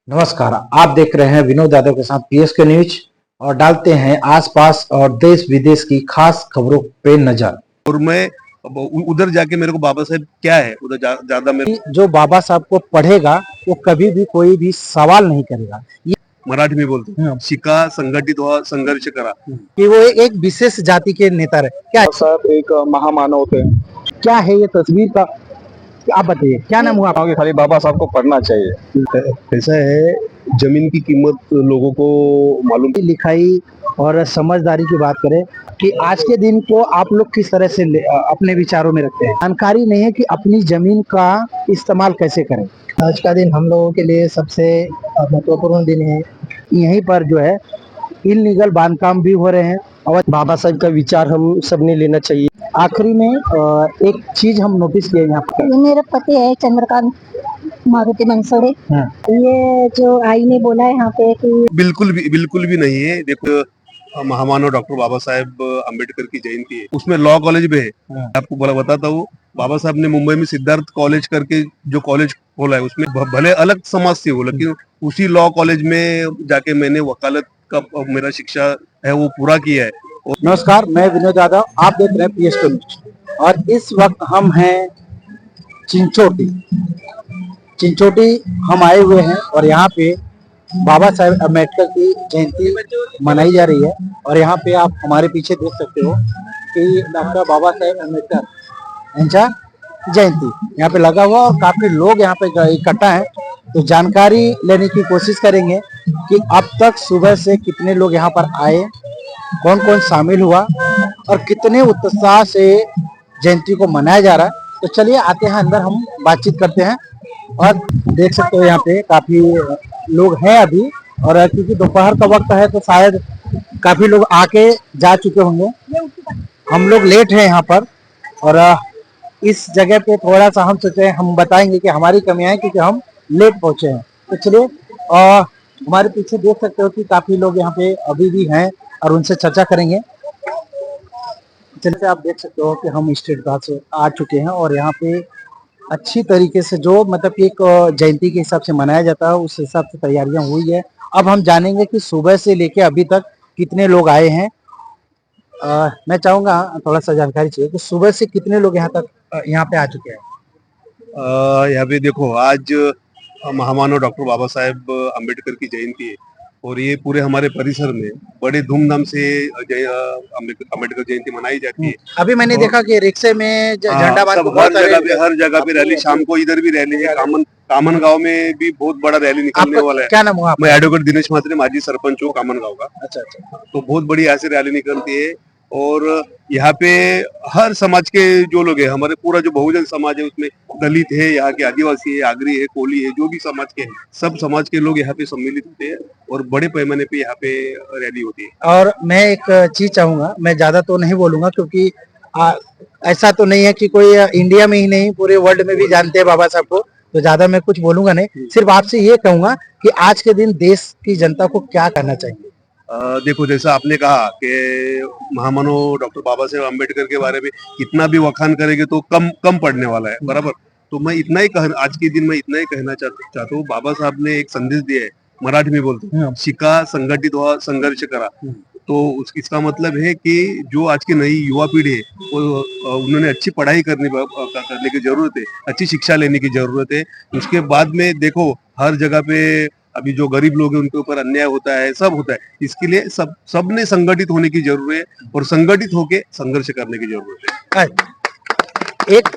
नमस्कार। आप देख रहे हैं विनोद यादव के साथ पीएसके न्यूज और डालते हैं आसपास और देश विदेश की खास खबरों पे नजर। और मैं उधर जाके मेरे को बाबा साहब क्या है उधर ज्यादा मेरे जो बाबा साहब को पढ़ेगा वो कभी भी कोई भी सवाल नहीं करेगा। ये मराठी में बोलते हैं, शिका, संघटित हुआ, संघर्ष करा। कि वो एक विशेष जाति के नेता रहे। क्या साहब एक महामानव थे। क्या है ये तस्वीर का, आप बताइए क्या नाम हुआ आपका? खाली बाबा साहब को पढ़ना चाहिए। ऐसा है, जमीन की कीमत लोगों को मालूम। लिखाई और समझदारी की बात करें कि आज के दिन को आप लोग किस तरह से अपने विचारों में रखते हैं। जानकारी नहीं है कि अपनी जमीन का इस्तेमाल कैसे करें। आज का दिन हम लोगों के लिए सबसे महत्वपूर्ण दिन है। यहीं पर जो है इलीगल बांधकाम भी हो रहे हैं और बाबा साहब का विचार हम सबने लेना चाहिए। आखिरी में एक चीज हम नोटिस किए यहाँ पर, मेरे पति है चंद्रकांत मारुति मनसोड़े। ये जो आई ने बोला है यहाँ पे कि बिल्कुल भी नहीं है। देखो, महामानव डॉक्टर बाबा साहेब अम्बेडकर की जयंती है, उसमें लॉ कॉलेज भी है। आपको बताता हूँ, बाबा साहब ने मुंबई में सिद्धार्थ कॉलेज करके जो कॉलेज खोला है, उसमें भले अलग समाज से हो, लेकिन उसी लॉ कॉलेज में जाके मैंने वकालत का मेरा शिक्षा है वो पूरा किया है। नमस्कार, मैं विनोद यादव, आप देख रहे हैं पीएसके न्यूज और इस वक्त हम हैं चिंचोटी हम आए हुए हैं और यहाँ पे बाबा साहेब अम्बेडकर की जयंती मनाई जा रही है। और यहाँ पे आप हमारे पीछे देख सकते हो कि डॉक्टर बाबा साहेब अम्बेडकर इनका जयंती यहाँ पे लगा हुआ और काफी लोग यहाँ पे इकट्ठा है। तो जानकारी लेने की कोशिश करेंगे कि अब तक सुबह से कितने लोग यहाँ पर आए, कौन कौन शामिल हुआ और कितने उत्साह से जयंती को मनाया जा रहा है। तो चलिए आते हैं अंदर, हम बातचीत करते हैं। और देख सकते हो यहाँ पे काफी लोग हैं अभी, और क्योंकि दोपहर का वक्त है तो शायद काफी लोग आके जा चुके होंगे। हम लोग लेट हैं यहाँ पर और इस जगह पे थोड़ा सा हम सोचे हम बताएंगे कि हमारी कमियां हैं क्योंकि हम लेट पहुंचे हैं। तो चलिए हमारे पीछे देख सकते हो कि काफी लोग यहाँ पे अभी भी हैं और उनसे चर्चा करेंगे। चलिए, आप देख सकते हो कि हम स्टेट घाट से आ चुके हैं और यहाँ पे अच्छी तरीके से जो मतलब कि एक जयंती के हिसाब से मनाया जाता है उस हिसाब से तैयारियां हुई है। अब हम जानेंगे कि सुबह से लेके अभी तक कितने लोग आए हैं। मैं चाहूंगा थोड़ा सा जानकारी चाहिए कि सुबह से कितने लोग यहाँ पे आ चुके हैं। यहाँ पे देखो, आज महामानव डॉक्टर बाबा साहेब अम्बेडकर की जयंती है और ये पूरे हमारे परिसर में बड़े धूमधाम से अम्बेडकर जयंती मनाई जाती है। अभी मैंने देखा कि रिक्शे में झंडा हर जगह पे रैली, शाम को इधर भी रैली है। कामन गांव में भी बहुत बड़ा रैली निकलने वाला है। क्या नाम हुआ? मैं एडवोकेट दिनेश म्हात्रे, माजी सरपंच हूँ कामन गांव का। अच्छा। तो बहुत बड़ी ऐसी रैली निकलती है और यहाँ पे हर समाज के जो लोग हैं, हमारे पूरा जो बहुजन समाज है उसमें दलित है, यहाँ के आदिवासी है, आगरी है, कोली है, जो भी समाज के सब समाज के लोग यहाँ पे सम्मिलित होते हैं और बड़े पैमाने पे यहाँ पे रैली होती है। और मैं एक चीज चाहूंगा, मैं ज्यादा तो नहीं बोलूंगा क्योंकि ऐसा तो नहीं है कि कोई इंडिया में ही नहीं पूरे वर्ल्ड में भी जानते हैं बाबा साहब को, तो ज्यादा मैं कुछ बोलूंगा नहीं। सिर्फ आपसे ये कहूंगा कि आज के दिन देश की जनता को क्या करना चाहिए। देखो, जैसा आपने कहा कि महामानव डॉक्टर बाबा साहेब अम्बेडकर के बारे में कितना भी वखान करेंगे तो कम पड़ने वाला है, बराबर। तो मैं इतना ही आज के दिन मैं इतना ही कहना चाहता हूँ, बाबा साहब ने एक संदेश दिया है, मराठी में बोलते हैं, शिका, संघटित हुआ, संघर्ष करा। तो इसका मतलब है कि जो आज की नई युवा पीढ़ी है वो उन्होंने अच्छी पढ़ाई करने की जरूरत है, अच्छी शिक्षा लेने की जरूरत है। उसके बाद में देखो, हर जगह पे अभी जो गरीब लोग हैं उनके ऊपर अन्याय होता है, सब होता है। इसके लिए सबने संगठित होने की जरूरत है और संगठित होके संघर्ष करने की जरूरत है। एक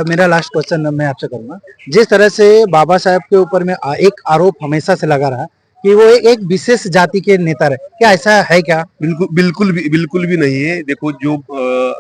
मेरा लास्ट क्वेश्चन मैं आपसे करूंगा, जिस तरह से बाबा साहब के ऊपर में एक आरोप हमेशा से लगा रहा कि वो एक विशेष जाति के नेता रहे, क्या ऐसा है क्या? बिल्कुल भी नहीं है। देखो, जो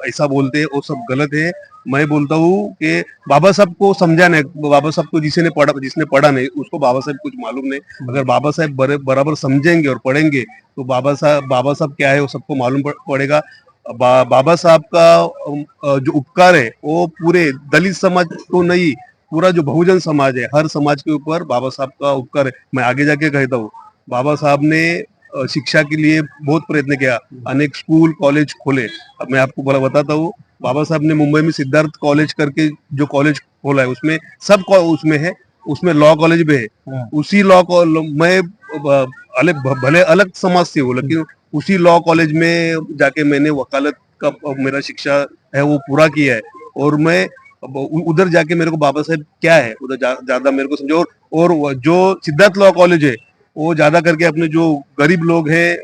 ऐसा बोलते हैं वो सब गलत है। मैं बोलता हूँ कि बाबा साहब को समझाना है। बाबा साहब को जिसने पढ़ा नहीं उसको बाबा साहब कुछ मालूम नहीं। अगर बाबा साहब बराबर समझेंगे और पढ़ेंगे तो बाबा साहब क्या है वो सबको मालूम पड़ेगा। बाबा साहब का जो उपकार है वो पूरे दलित समाज को नहीं, पूरा जो बहुजन समाज है, हर समाज के ऊपर बाबा साहब का उपकार है। मैं आगे जाके कहता हूँ, बाबा साहब ने शिक्षा के लिए बहुत प्रयत्न किया, अनेक स्कूल कॉलेज खोले। अब मैं आपको बताता हूँ, बाबा साहब ने मुंबई में सिद्धार्थ कॉलेज करके जो कॉलेज खोला है उसमें सब उसमें है उसमें लॉ कॉलेज भी है, हाँ। उसी लॉ मैं भले अलग समाज से हूँ, लेकिन उसी लॉ कॉलेज में जाके मैंने वकालत का मेरा शिक्षा है वो पूरा किया है। और मैं उधर जाके मेरे को बाबा साहेब क्या है उधर ज्यादा मेरे को समझो। और जो सिद्धार्थ लॉ कॉलेज है वो ज्यादा करके अपने जो गरीब लोग हैं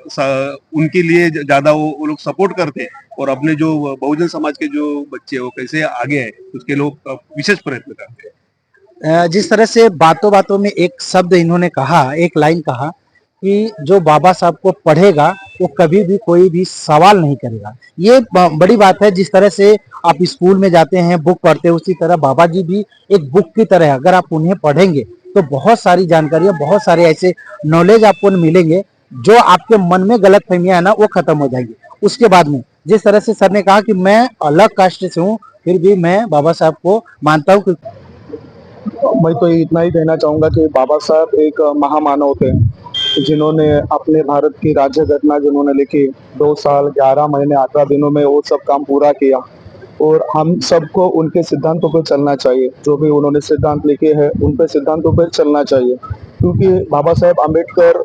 उनके लिए ज्यादा वो लोग सपोर्ट करते हैं। और अपने जो बहुजन समाज के जो बच्चे हैं वो कैसे आगे है उसके लोग विशेष प्रयत्न करते हैं। जिस तरह से बातों बातों में एक शब्द इन्होंने कहा, एक लाइन कहा कि जो बाबा साहब को पढ़ेगा वो कभी भी कोई भी सवाल नहीं करेगा। ये बड़ी बात है। जिस तरह से आप स्कूल में जाते हैं, बुक पढ़ते हैं, उसी तरह बाबा जी भी एक बुक की तरह है। अगर आप उन्हें पढ़ेंगे तो बहुत सारी जानकारियां, बहुत सारे ऐसे नॉलेज आपको मिलेंगे जो आपके मन में गलत फहमियां है ना वो खत्म हो जाएगी। उसके बाद में जिस तरह से सर ने कहा कि मैं अलग कास्ट से हूँ, फिर भी मैं बाबा साहब को मानता हूँ। मैं तो इतना ही कहना चाहूंगा कि बाबा साहब एक महामानव थे, जिन्होंने अपने भारत की राज्य घटना जिन्होंने लिखी, 2 साल 11 महीने 18 दिनों में वो सब काम पूरा किया। और हम सबको उनके सिद्धांतों पर चलना चाहिए। जो भी उन्होंने सिद्धांत लिखे हैं उन पे सिद्धांतों पर चलना चाहिए, क्योंकि बाबा साहेब अम्बेडकर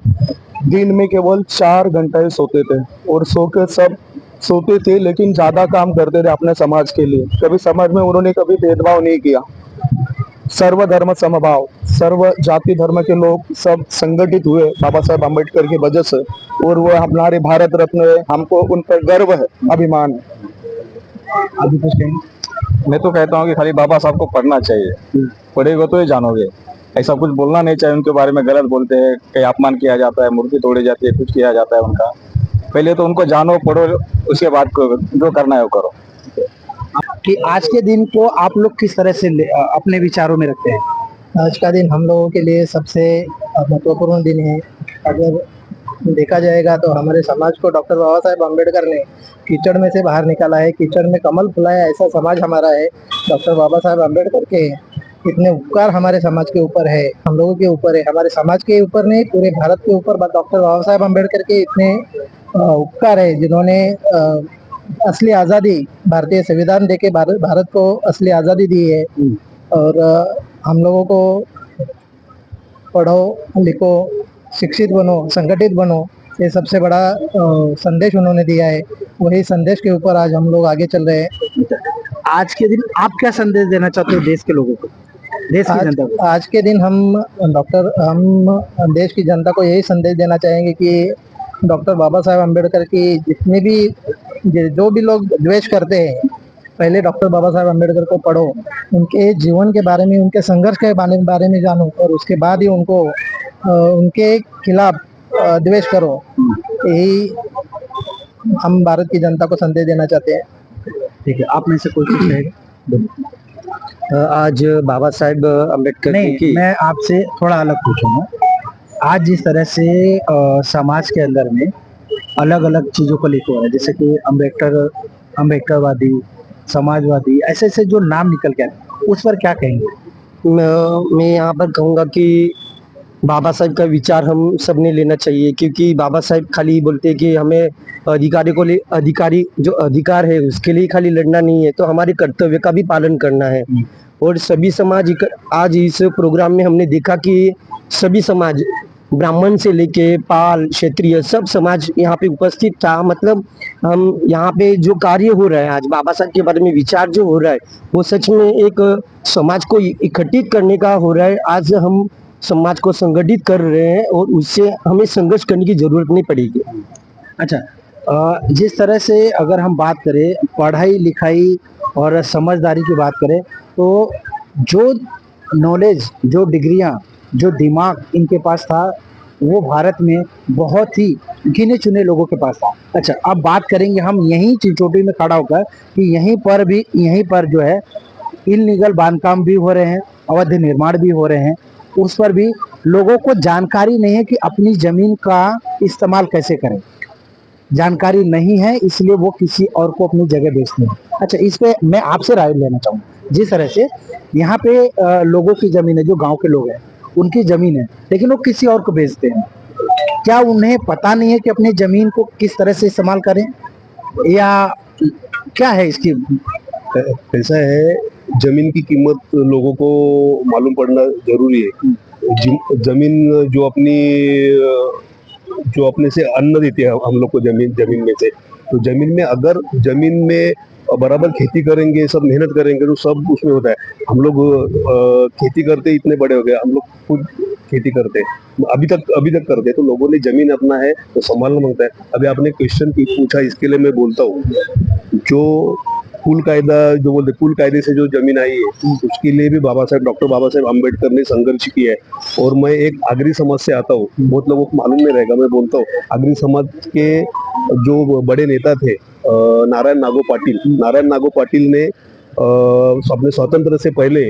दिन में केवल 4 घंटे ही सोते थे और सो के सब सोते थे, लेकिन ज्यादा काम करते थे अपने समाज के लिए। कभी समाज में उन्होंने कभी भेदभाव नहीं किया। सर्वधर्म समभाव, सर्व जाति धर्म के लोग सब संगठित हुए बाबा साहेब अम्बेडकर की वजह से, और वो हमारे भारत रत्न है। हमको उन पर गर्व है, अभिमान है। अभी कुछ कहेंगे? मैं तो कहता हूँ कि खाली बाबा साहब को पढ़ना चाहिए, पढ़ेगा तो ये जानोगे। ऐसा कुछ बोलना नहीं चाहिए उनके बारे में। गलत बोलते हैं, कहीं अपमान किया जाता है, मूर्ति तोड़ी जाती है, कुछ किया जाता है उनका। पहले तो उनको जानो, पढ़ो, उसके बाद जो करना है वो करो। कि आज के दिन को आप लोग किस तरह से अपने विचारों में रखते हैं? आज का दिन हम लोगों के लिए सबसे महत्वपूर्ण दिन है। अगर देखा जाएगा तो हमारे समाज को डॉक्टर बाबा साहेब अम्बेडकर ने कीचड़ में से बाहर निकाला है, कीचड़ में कमल फुलाया, ऐसा समाज हमारा है। डॉक्टर बाबा साहेब अम्बेडकर के इतने उपकार हमारे समाज के ऊपर है, हम लोगों के ऊपर है, हमारे समाज के ऊपर नहीं पूरे भारत के ऊपर डॉक्टर बाबा साहेब अम्बेडकर के इतने उपकार है, जिन्होंने असली आज़ादी, भारतीय संविधान देके भारत को असली आज़ादी दी है। और हम लोगों को पढ़ो लिखो, शिक्षित बनो, संगठित बनो, ये सबसे बड़ा संदेश उन्होंने दिया है। वही संदेश के ऊपर आज हम लोग आगे चल रहे हैं। आज के दिन आप क्या संदेश देना चाहते हो देश के लोगों को, देश की जनता को? आज के दिन हम देश की जनता को यही संदेश देना चाहेंगे कि डॉक्टर बाबा साहेब अम्बेडकर की जितने भी जो भी लोग द्वेष करते हैं, पहले डॉक्टर बाबा साहेब अम्बेडकर को पढ़ो, उनके जीवन के बारे में, उनके संघर्ष के बारे में जानो, और उसके बाद ही उनको उनके खिलाफ द्वेष करो। यही हम भारत की जनता को संदेश देना चाहते हैं। ठीक है, आप में से कोई कुछ कहेगा? आज बाबा साहेब अम्बेडकर नहीं, मैं आपसे थोड़ा अलग पूछूंगा। आज जिस तरह से समाज के अंदर में अलग अलग चीजों को लेकर हो रहा है, जैसे कि अम्बेडकरवादी, समाजवादी, ऐसे ऐसे जो नाम निकल के आए, उस पर क्या कहेंगे? मैं यहाँ पर कहूँगा कि बाबा साहेब का विचार हम सब ने लेना चाहिए, क्योंकि बाबा साहेब खाली बोलते हैं कि हमें अधिकारी जो अधिकार है उसके लिए खाली लड़ना नहीं है, तो हमारे कर्तव्य का भी पालन करना है। और सभी समाज आज इस प्रोग्राम में हमने देखा कि सभी समाज, ब्राह्मण से लेके पाल, क्षेत्रीय, सब समाज यहाँ पे उपस्थित था। मतलब हम यहाँ पे जो कार्य हो रहा है आज बाबा साहब के बारे में विचार जो हो रहा है, वो सच में एक समाज को इकट्ठित करने का हो रहा है। आज हम समाज को संगठित कर रहे हैं और उससे हमें संघर्ष करने की जरूरत नहीं पड़ेगी। अच्छा, जिस तरह से अगर हम बात करें पढ़ाई लिखाई और समझदारी की बात करें, तो जो नॉलेज, जो डिग्रियां, जो दिमाग इनके पास था, वो भारत में बहुत ही गिने चुने लोगों के पास था। अच्छा, अब बात करेंगे हम यहीं चिंचोटी में खड़ा होकर कि यहीं पर जो है इल्लीगल बांधकाम भी हो रहे हैं, अवैध निर्माण भी हो रहे हैं। उस पर भी लोगों को जानकारी नहीं है कि अपनी जमीन का इस्तेमाल कैसे करें। जानकारी नहीं है, इसलिए वो किसी और को अपनी जगह बेचते हैं। अच्छा, इस पे मैं आपसे राय लेना चाहूँगा। जिस तरह से यहाँ पे लोगों की जमीन है, जो गांव के लोग हैं उनकी जमीन है, लेकिन वो किसी और को बेचते हैं। क्या उन्हें पता नहीं है कि अपनी जमीन को किस तरह से इस्तेमाल करें, या क्या है इसकी? ऐसा है जमीन की कीमत लोगों को मालूम पड़ना जरूरी है। जमीन जो अपने से अन्न देती है हम लोग को, जमीन में से, तो जमीन में अगर जमीन में बराबर खेती करेंगे, सब मेहनत करेंगे, तो सब उसमें होता है। हम लोग खेती करते इतने बड़े हो गए, हम लोग खुद खेती करते हैं, अभी तक करते हैं, तो लोगों ने जमीन अपना है तो संभालना मांगता है। अभी आपने क्वेश्चन पूछा, इसके लिए मैं बोलता हूँ, जो कुल कायदा जो बोलते, कुल कायदे से जो जमीन आई है, उसके लिए भी डॉक्टर बाबा साहेब अम्बेडकर ने संघर्ष किया है। और मैं एक आगरी समाज से आता हूँ, बहुत लोगों को मालूम नहीं रहेगा, मैं बोलता हूँ। आगरी समाज के जो बड़े नेता थे, नारायण नागो पाटिल ने अपने स्वतंत्र से पहले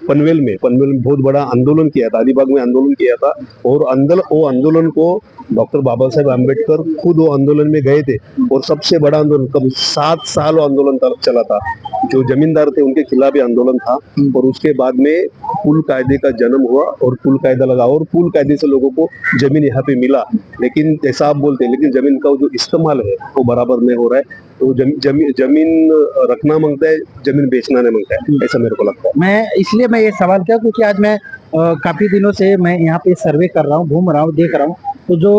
पनवेल में बहुत बड़ा आंदोलन किया था, अलीबाग में आंदोलन किया था। और वो आंदोलन को डॉक्टर बाबा साहेब अम्बेडकर खुद वो आंदोलन में गए थे। और सबसे बड़ा आंदोलन, कब 7 साल वो आंदोलन चला था। जो जमींदार थे उनके खिलाफ भी आंदोलन था। और उसके बाद में कुल कायदे का जन्म हुआ और कुल कायदा लगा, और कुल कायदे से लोगों को जमीन यहाँ पे मिला। लेकिन जैसा आप बोलते हैं, लेकिन जमीन का जो इस्तेमाल है वो बराबर नहीं हो रहा है। तो जमीन रखना मांगता है, जमीन बेचना नहीं मांगता है, ऐसा मेरे को लगता है। इसलिए मैं ये सवाल किया क्योंकि आज मैं काफी दिनों से मैं यहाँ पे सर्वे कर रहा हूँ, घूम रहा हूँ, देख रहा हूँ। तो जो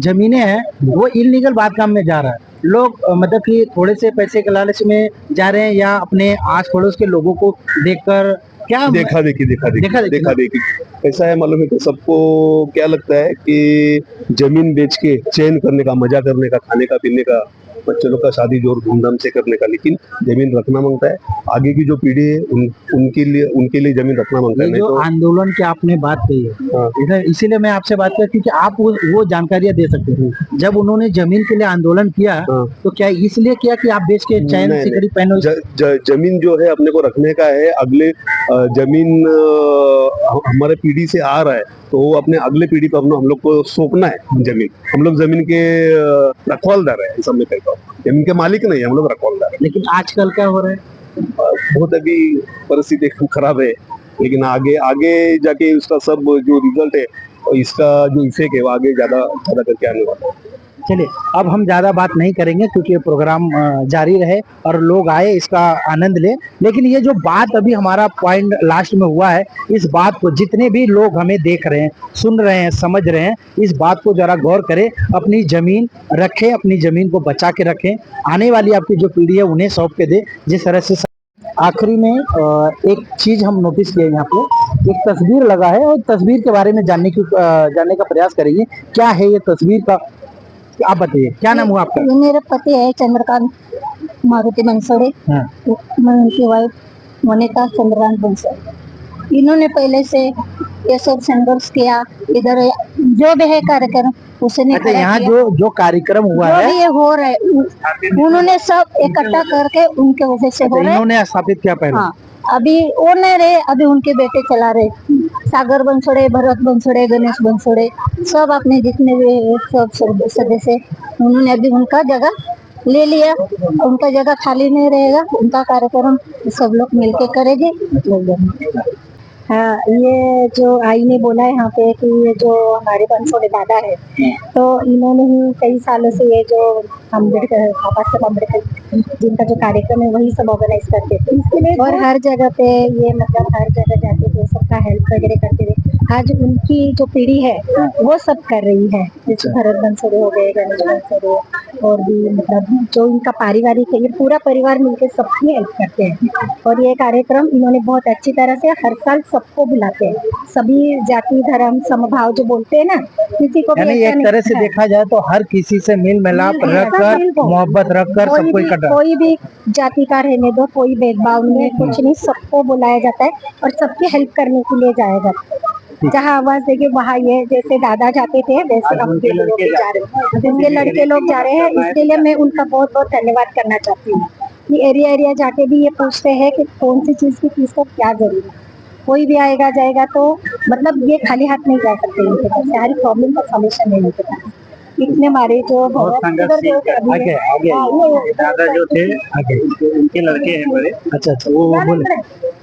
जमीनें हैं वो इलीगल बात काम में जा रहा है। लोग मतलब कि थोड़े से पैसे के लालच में जा रहे हैं, या अपने आस पड़ोस के लोगों को देखकर क्या देखा देखी ऐसा है। मालूम है कि सबको क्या लगता है कि जमीन बेच के चैन करने का, मजा करने का, खाने का, पीने का, बच्चे लोग का शादी जोर धूमधाम से करने का, लेकिन जमीन रखना मांगता है। आगे की जो पीढ़ी है उनके लिए जमीन रखना मांगता है। जो आंदोलन की आपने बात कही है, इसीलिए मैं आपसे बात किया क्योंकि आप वो जानकारियां दे सकते हो। जब उन्होंने जमीन के लिए आंदोलन किया तो क्या इसलिए किया कि आप बेच के चैन सिकड़ी पहनो? जमीन जो है अपने को रखने का है। अगले जमीन हमारे पीढ़ी से आ रहा है, तो वो अपने अगले पीढ़ी को हम लोग को सौंपना है जमीन। हम लोग जमीन के रखवालदार है, ऐसा मैं कहता हूँ। जमीन के मालिक नहीं है, हम लोग रखवालदार है। लेकिन आजकल क्या हो रहा है, बहुत अभी परिस्थिति खराब है, लेकिन आगे जाके उसका सब जो रिजल्ट है और इसका जो इफेक्ट है वो आगे ज्यादा करके आने वाला है। चलिए अब हम ज्यादा बात नहीं करेंगे क्योंकि ये प्रोग्राम जारी रहे और लोग आए इसका आनंद ले। लेकिन ये जो बात अभी हमारा पॉइंट लास्ट में हुआ है, इस बात को जितने भी लोग हमें देख रहे हैं, सुन रहे हैं, समझ रहे हैं, इस बात को जरा गौर करें। अपनी जमीन रखें, अपनी जमीन को बचा के रखें। आने वाली आपकी जो पीढ़ी है उन्हें सौंप के दे। जिस तरह से आखिरी में एक चीज हम नोटिस किए, यहाँ पे एक तस्वीर लगा है और तस्वीर के बारे में जानने का प्रयास करेंगे। क्या है ये तस्वीर का, आप बताइए। क्या नाम हुआ आपका? मेरे पति है चंद्रकांत मारुति बनसोड़े। मैं उनकी वाइफ वनिता चंद्रकांत बनसोड़े। इन्होंने पहले से ये सब संघर्ष किया। इधर जो भी है कार्यक्रम उसने अच्छा, यहाँ जो कार्यक्रम हुआ जो है भी ये हो रहा है उन्होंने सब इकट्ठा करके उनके वजह से हो रहा है। इन्होंने स्थापित किया पहले। हाँ, अभी वो नहीं रहे, अभी उनके बेटे चला रहे। सागर बनसोड़े, भरत बनसोड़े, गणेश बनसोड़े, सब अपने जितने भी सब सदस्य, उन्होंने अभी उनका जगह ले लिया। उनका जगह खाली नहीं रहेगा, उनका कार्यक्रम सब लोग मिलके करेंगे। हाँ, ये जो आई ने बोला है यहाँ पे कि ये जो हमारे बनसोड़े दादा है, तो इन्होंने ही कई सालों से ये जो अम्बेडकर, बाबा साहब अम्बेडकर जिनका जो कार्यक्रम है वही सब ऑर्गेनाइज करते थे। और हर जगह पे ये मतलब हर जगह जाके थे, सबका हेल्प वगैरह करते थे। आज उनकी जो पीढ़ी है वो सब कर रही है। जैसे भरत बनसोड़े हो गए, गणेश बनसोड़े, और भी मतलब जो इनका पारिवारिक है, ये पूरा परिवार मिलकर सबकी हेल्प करते हैं। और ये कार्यक्रम इन्होंने बहुत अच्छी तरह से हर साल सबको बुलाते हैं, सभी जाति धर्म समभाव जो बोलते हैं ना, किसी को भी एक तरह से देखा जाए तो हर किसी से मिल मिलाप रखकर, मोहब्बत रखकर सबको इकट्ठा, कोई भी जाति का रहने दो, कोई भेदभाव नहीं है, कुछ नहीं, सबको बुलाया जाता है और सबकी हेल्प करने के लिए जाया जाता है। जहाँ आवाज देंगे वहाँ ये जैसे दादा जाते थे वैसे उनके लड़के लोग जा रहे हैं। इसके लिए मैं उनका बहुत बहुत धन्यवाद करना चाहती हूँ। ये एरिया जाके भी ये पूछते हैं कि कौन सी चीज की किसको क्या जरूरत है। कोई भी आएगा जाएगा तो मतलब ये खाली हाथ नहीं जा सकते, इनके पास सारी प्रॉब्लम का सॉल्यूशन है इनके पास। इतने मारे जो दादा जो थे आगे उनके लड़के हैं बड़े। अच्छा, वो बोले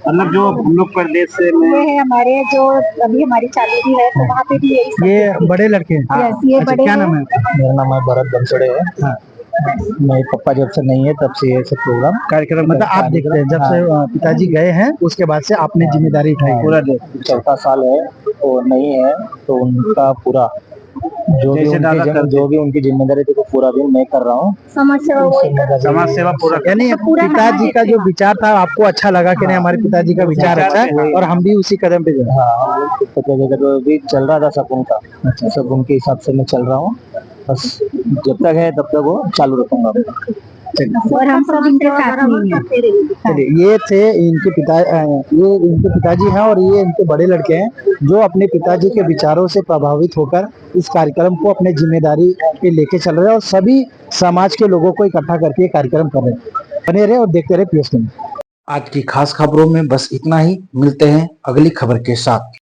मतलब जो हम लोग प्रदेश से ये है हमारे जो अभी हमारी चालू भी है, तो वहाँ पे भी यही ये बड़े लड़के हैं। ये अच्छा, बड़े क्या नाम है? मेरा नाम है भरत बनसोड़े है। मेरे पापा जब से नहीं है तब से ये सब प्रोग्राम कार्यक्रम मतलब आप देखते हैं जब से पिताजी गए हैं उसके बाद से आपने जिम्मेदारी उठाई पूरा चौथा साल है वो नहीं है तो उनका पूरा जो भी उनकी जिम्मेदारी थी वो पूरा भी मैं कर रहा हूँ। समाज सेवा पूरा यानी पिताजी का जो विचार था आपको अच्छा लगा कि नहीं हमारे पिताजी का विचार अच्छा है और हम भी उसी कदम पे पिताजी का जो भी चल रहा था सब उनका सब उनके हिसाब से मैं चल रहा हूँ बस जब तक है तब तक वो चालू रखूंगा। और हम सब इनके साथ में हैं। चलिए ये थे इनके पिताजी हैं और ये इनके बड़े लड़के हैं जो अपने पिताजी के विचारों से प्रभावित होकर इस कार्यक्रम को अपने जिम्मेदारी पे लेके चल रहे हैं और सभी समाज के लोगों को इकट्ठा करके ये कार्यक्रम कर रहे हैं। बने रहे और देखते रहे PSTV। आज की खास खबरों में बस इतना ही, मिलते हैं अगली खबर के साथ।